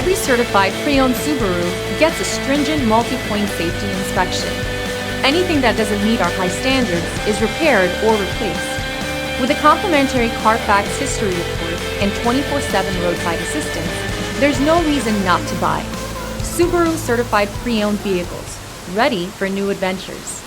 Every certified pre-owned Subaru gets a stringent multi-point safety inspection. Anything that doesn't meet our high standards is repaired or replaced. With a complimentary Carfax history report and 24/7 roadside assistance, there's no reason not to buy. Subaru certified pre-owned vehicles, ready for new adventures.